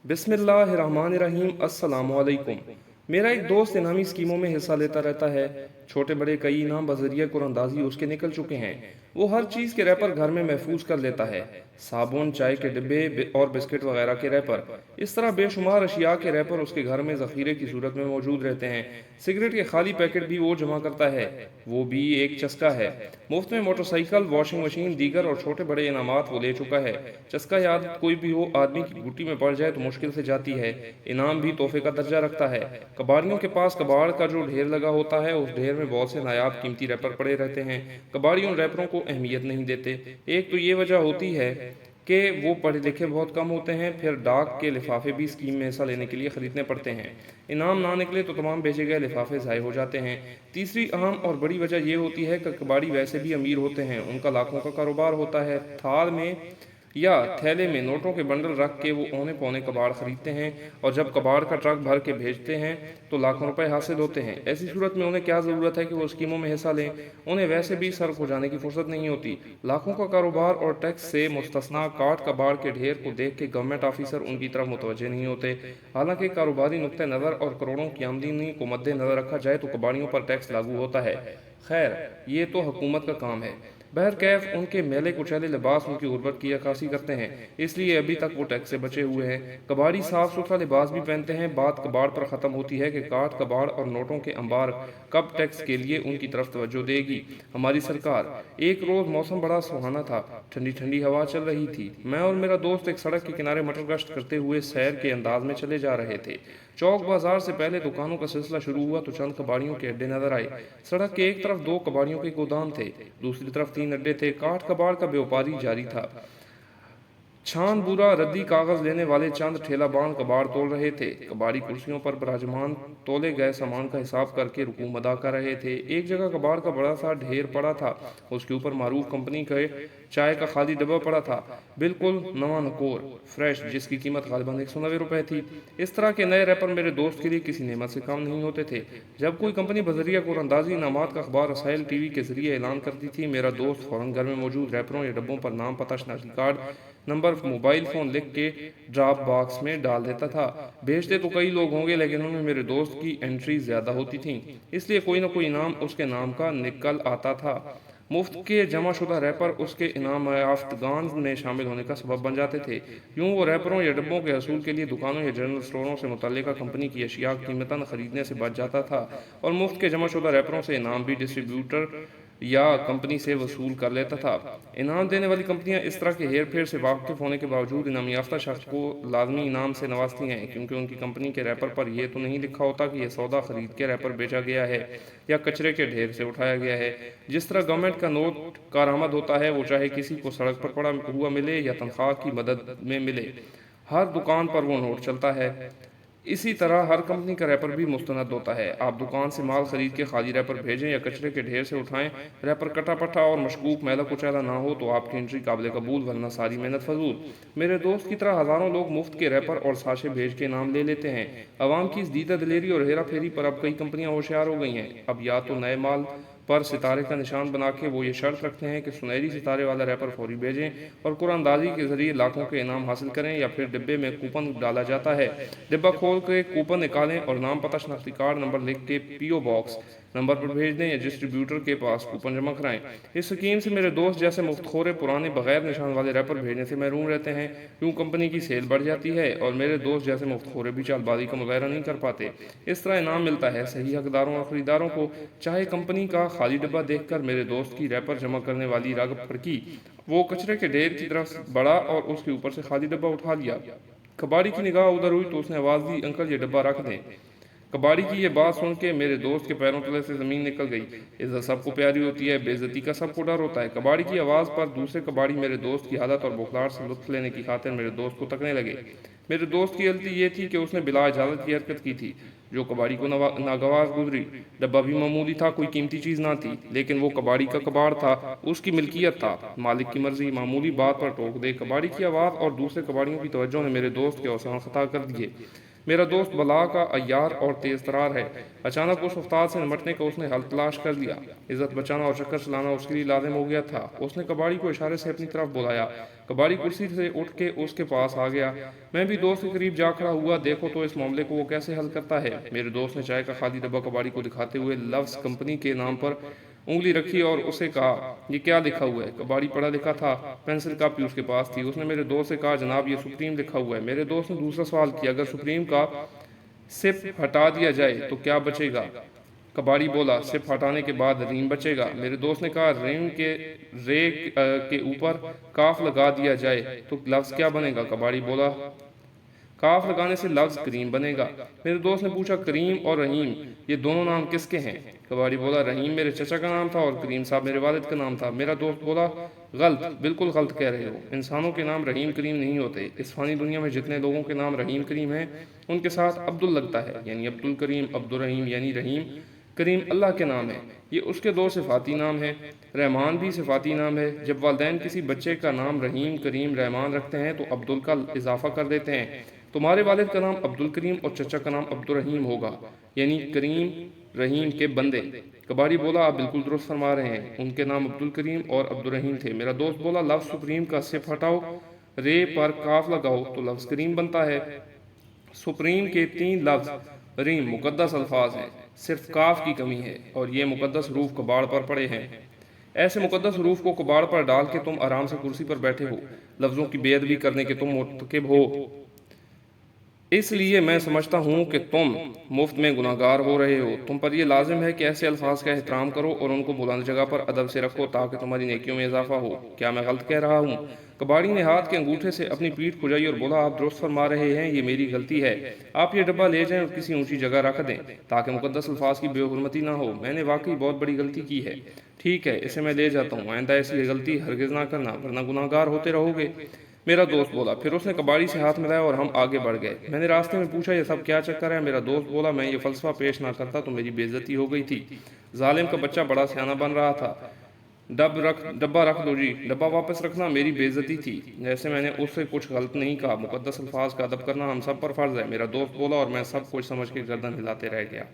बिस्मिल्लाहिर्रहमानिर्रहीम। अस्सलाम वालेकुम। मेरा एक दोस्त इनामी स्कीमों में हिस्सा लेता रहता है। छोटे बड़े कई इनाम बजरिया कुरंदाजी उसके निकल चुके हैं। वो हर चीज़ के रैपर घर में महफूज कर लेता है। साबुन, चाय के डिब्बे और बिस्किट वगैरह के रैपर। इस तरह बेशुमार अशिया के रैपर उसके घर में ज़ख़ीरे की सूरत में मौजूद रहते हैं। सिगरेट के खाली पैकेट भी वो जमा करता है। वो भी एक चस्का है। मुफ्त में मोटरसाइकिल, वॉशिंग मशीन, दीगर और छोटे बड़े इनामात वो ले चुका है। चस्का याद कोई भी हो, आदमी की गुटी में पड़ जाए तो मुश्किल से जाती है। इनाम भी तोहफे का दर्जा रखता है। कबाड़ियों के पास कबाड़ का जो ढेर लगा होता है, उस ढेर में बहुत से नायाब कीमती रैपर पड़े रहते हैं। कबाड़ी उन रैपरों को अहमियत नहीं देते। एक तो ये वजह होती है कि वो पढ़े लिखे बहुत कम होते हैं, फिर डाक के लिफाफे भी स्कीम में हिस्सा लेने के लिए ख़रीदने पड़ते हैं। इनाम ना निकले तो तमाम भेजे गए लिफाफे ज़ाय हो जाते हैं। तीसरी अहम और बड़ी वजह यह होती है कि कबाड़ी वैसे भी अमीर होते हैं। उनका लाखों का कारोबार होता है। थाल में या थैले में नोटों के बंडल रख के वो औने पौने कबाड़ खरीदते हैं, और जब कबाड़ का ट्रक भर के भेजते हैं तो लाखों रुपए हासिल होते हैं। ऐसी सूरत में उन्हें क्या ज़रूरत है कि वो स्कीमों में हिस्सा लें। उन्हें वैसे भी सर हो जाने की फुर्सत नहीं होती। लाखों का कारोबार और टैक्स से मुस्तस्ना काट कबाड़ के ढेर को देख के गवर्नमेंट ऑफिसर उनकी तरफ मुतवज्जे नहीं होते। हालांकि कारोबारी नुक्ते नज़र और करोड़ों की आमदनी को मद्देनजर रखा जाए तो कबाड़ियों पर टैक्स लागू होता है। खैर, ये तो हुकूमत का काम है। बहरकैफ उनके मैले कुचैले लिबास उनकी गुर्बत की अक्कासी करते हैं, इसलिए अभी तक वो टैक्स से बचे हुए हैं। कबाड़ी साफ सुथरा लिबास भी पहनते हैं। बात कबाड़ पर ख़त्म होती है कि काट कबाड़ और नोटों के अंबार कब टैक्स के लिए उनकी तरफ तवज्जो देगी हमारी सरकार। एक रोज़ मौसम बड़ा सुहाना था। ठंडी ठंडी हवा चल रही थी। मैं और मेरा दोस्त एक सड़क के किनारे मटर गश्त करते हुए सैर के अंदाज में चले जा रहे थे। चौक बाजार से पहले दुकानों का सिलसिला शुरू हुआ तो चंद कबाड़ियों के अड्डे नजर आए। सड़क के एक तरफ दो कबाड़ियों के गोदाम थे, दूसरी तरफ तीन अड्डे थे। काठ कबाड़ का व्यापारी जारी था। छान बुरा रद्दी कागज लेने वाले चंद ठेलाबान कबाड़ तोल रहे थे। कबाड़ी कुर्सियों पर बराजमान तोले गए सामान का हिसाब करके रुकूम अदा कर रहे थे। एक जगह कबाड़ का बड़ा सा ढेर पड़ा था। उसके ऊपर मारूफ कंपनी का चाय का खाली डब्बा पड़ा था, बिल्कुल नवा नकोर फ्रेश, जिसकी कीमत गालिबन 190 रुपए थी। इस तरह के नए रैपर मेरे दोस्त के लिए किसी नेमत से कम नहीं होते थे। जब कोई कंपनी बजरिया को अंदाजी इनामात का अखबार रसायल टीवी के जरिए ऐलान करती थी, मेरा दोस्त फौरन घर में मौजूद रैपरों या डब्बों पर नाम, पता, शनाख्ती कार्ड नंबर, मोबाइल फ़ोन लिख के ड्रॉप बॉक्स में डाल देता था। भेजते तो कई लोग होंगे, लेकिन उनमें मेरे दोस्त की एंट्री ज़्यादा होती थी, इसलिए कोई ना कोई इनाम उसके नाम का निकल आता था। मुफ्त के जमा शुदा रैपर उसके इनाम याफ्तगान में शामिल होने का सबब बन जाते थे। यूँ वो रैपरों या डब्बों के हसूल के लिए दुकानों या जनरल स्टोरों से मुतल्लिका कंपनी की अशिया कीमतन खरीदने से बच जाता था, और मुफ्त के जमा शुदा रैपरों से इनाम भी डिस्ट्रीब्यूटर या कंपनी से वसूल कर लेता था। इनाम देने वाली कंपनियां इस तरह के हेर फेर से वाकिफ होने के बावजूद इनाम याफ्ता शख्स को लाजमी इनाम से नवाजती हैं, क्योंकि उनकी कंपनी के रैपर पर यह तो नहीं लिखा होता कि यह सौदा खरीद के रैपर बेचा गया है या कचरे के ढेर से उठाया गया है। जिस तरह गवर्नमेंट का नोट कारआमद होता है, वो चाहे किसी को सड़क पर पड़ा हुआ मिले या तनख्वाह की मदद में मिले, हर दुकान पर वो नोट चलता है। इसी तरह हर कंपनी का रैपर भी मुस्तनद होता है। आप दुकान से माल खरीद के खाली रैपर भेजें या कचरे के ढेर से उठाएं, रैपर कटा पटा और मशकूक मैला कुचैला ना हो तो आपकी एंट्री काबिल कबूल, वरना सारी मेहनत फजूल। मेरे दोस्त की तरह हज़ारों लोग मुफ्त के रैपर और साशे भेज के नाम ले लेते हैं। अवाम की इस दीदा दिलेरी और हेरा फेरी पर अब कई कंपनियां होशियार हो गई हैं। अब या तो नए माल पर सितारे का निशान बना के वो ये शर्त रखते हैं कि सुनहरी सितारे वाला रैपर फौरी भेजें और कुरानंदाजी के जरिए लाखों के इनाम हासिल करें, या फिर डिब्बे में कूपन डाला जाता है। डिब्बा खोल के कूपन निकालें और नाम, पता, शनाख्ती कार्ड नंबर लिख के पीओ बॉक्स नंबर पर भेज दें या डिस्ट्रीब्यूटर के पास कूपन जमा कराएं। इस स्कीम से मेरे दोस्त जैसे मुफ्तखोरे पुराने बगैर निशान वाले रैपर भेजने से महरूम रहते हैं। यूँ कंपनी की सेल बढ़ जाती है और मेरे दोस्त जैसे मुफ्तखोरे भी चालबाजी का मुजाहरा नहीं कर पाते। इस तरह इनाम मिलता है सही हकदारों और ख़रीदारों को। चाहे कंपनी का खाली डब्बा देखकर मेरे दोस्त की रैपर जमा करने वाली रागब फड़की, वो कचरे के ढेर की तरफ बढ़ा और उसके ऊपर से खाली डब्बा उठा लिया। कबाड़ी की निगाह उधर हुई तो उसने आवाज़ दी, अंकल ये डब्बा रख दें। कबाड़ी की ये बात सुन के मेरे दोस्त के पैरों तले से ज़मीन निकल गई। इज्जत सबको प्यारी होती है, बेइज्जती का सबको डर होता है। कबाड़ी की आवाज़ पर दूसरे कबाड़ी मेरे दोस्त की हालत और बुखलाहट से लुत्फ लेने की खातिर मेरे दोस्त को तकने लगे। मेरे दोस्त की गलती ये थी कि उसने बिला इजाज़त की हरकत की थी, जो कबाड़ी को नागवार गुजरी। डब्बा भी मामूली था, कोई कीमती चीज़ ना थी, लेकिन वो कबाड़ी का कबाड़ था, उसकी मिल्कियत था, मालिक की मर्जी। मामूली बात पर टोक दे कबाड़ी की आवाज़ और दूसरे कबाड़ियों की तवज्जो ने मेरे दोस्त के हौसला खता कर दिए। میرا دوست بلا کا عیار اور تیز ترار ہے۔ اچانک اس آفتاب سے نمٹنے کا اس نے حل تلاش کر لیا۔ عزت بچانا اور چکر چلانا اس کے لیے لازم ہو گیا تھا۔ اس نے کباڑی کو اشارے سے اپنی طرف بلایا۔ کباڑی کرسی سے اٹھ کے اس کے پاس آ گیا۔ میں بھی دوست کے قریب جا کھڑا ہوا۔ دیکھو تو اس معاملے کو وہ کیسے حل کرتا ہے۔ میرے دوست نے چائے کا خالی ڈبہ کباڑی کو دکھاتے ہوئے لفظ کمپنی کے نام پر انگلی رکھی اور اسے کہا، یہ کیا لکھا ہوا ہے؟ کباڑی پڑھا لکھا تھا، پینسل کاپی اس کے پاس تھی۔ اس نے میرے دوست سے کہا، جناب یہ سپریم لکھا ہوا ہے۔ میرے دوست نے دوسرا سوال کیا، اگر سپریم کا سپ ہٹا دیا جائے تو کیا بچے گا؟ کباڑی بولا، سپ ہٹانے کے بعد ریم بچے گا۔ میرے دوست نے کہا، ریم کے رے کے اوپر کاف لگا دیا جائے تو لفظ کیا بنے گا؟ کباڑی بولا، کاف لگانے سے لفظ کریم بنے گا۔ میرے دوست نے پوچھا، کریم اور رحیم یہ دونوں نام کس کے ہیں؟ کباڑی بولا، رحیم میرے چچا کا نام تھا اور کریم صاحب میرے والد کا نام تھا۔ میرا دوست بولا، غلط، بالکل غلط کہہ رہے ہو۔ انسانوں کے نام رحیم کریم نہیں ہوتے۔ اس فانی دنیا میں جتنے لوگوں کے نام رحیم کریم ہیں ان کے ساتھ عبد لگتا ہے، یعنی عبد الکریم، عبد الرحیم یعنی رحیم کریم اللہ کے نام ہے۔ یہ اس کے دو صفاتی نام ہیں۔ رحمان بھی صفاتی نام ہے۔ جب والدین کسی بچے کا نام رحیم، کریم، رحمان رکھتے ہیں تو عبد ال کا اضافہ کر دیتے ہیں۔ تمہارے والد کا نام عبد الکریم اور چچا کا نام عبد الرحیم ہوگا، یعنی کریم رحیم کے بندے۔ کباڑی بولا، آپ بالکل درست فرما رہے ہیں، ان کے نام عبد الکریم اور عبد الرحیم تھے۔ میرا دوست بولا، لفظ سپریم کا سپ ہٹاؤ، رے پر کاف لگاؤ تو لفظ کریم بنتا ہے۔ سپریم کے 3 لفظ ریم مقدس الفاظ ہیں، صرف کاف کی کمی ہے اور یہ مقدس حروف کباڑ پر پڑے ہیں۔ ایسے مقدس حروف کو کباڑ پر ڈال کے تم آرام سے کرسی پر بیٹھے ہو، لفظوں کی بے ادبی کرنے کے تم مرتکب ہو۔ اس لیے میں سمجھتا ہوں کہ تم مفت میں گناہگار ہو رہے ہو۔ تم پر یہ لازم ہے کہ ایسے الفاظ کا احترام کرو اور ان کو بلند جگہ پر ادب سے رکھو تاکہ تمہاری نیکیوں میں اضافہ ہو۔ کیا میں غلط کہہ رہا ہوں؟ کباڑی نے ہاتھ کے انگوٹھے سے اپنی پیٹھ کھجائی اور بولا، آپ درست فرما رہے ہیں، یہ میری غلطی ہے۔ آپ یہ ڈبہ لے جائیں اور کسی اونچی جگہ رکھ دیں تاکہ مقدس الفاظ کی بے حرمتی نہ ہو۔ میں نے واقعی بہت بڑی غلطی کی ہے۔ ٹھیک ہے، اسے میں لے جاتا ہوں، آئندہ ایسی غلطی ہرگز نہ کرنا ورنہ گناہگار ہوتے رہو گے۔ میرا دوست بولا۔ پھر اس نے کباڑی سے ہاتھ ملایا اور ہم آگے بڑھ گئے۔ میں نے راستے میں پوچھا، یہ سب کیا چکر ہے؟ میرا دوست بولا، میں یہ فلسفہ پیش نہ کرتا تو میری بے عزتی ہو گئی تھی۔ ظالم کا بچہ بڑا سیانہ بن رہا تھا۔ ڈبہ رکھ دو جی۔ ڈبہ واپس رکھنا میری بے عزتی تھی۔ جیسے میں نے اس سے کچھ غلط نہیں کہا، مقدس الفاظ کا ادب کرنا ہم سب پر فرض ہے۔ میرا دوست بولا اور میں سب کچھ سمجھ کے گردن ہلاتے رہ گیا۔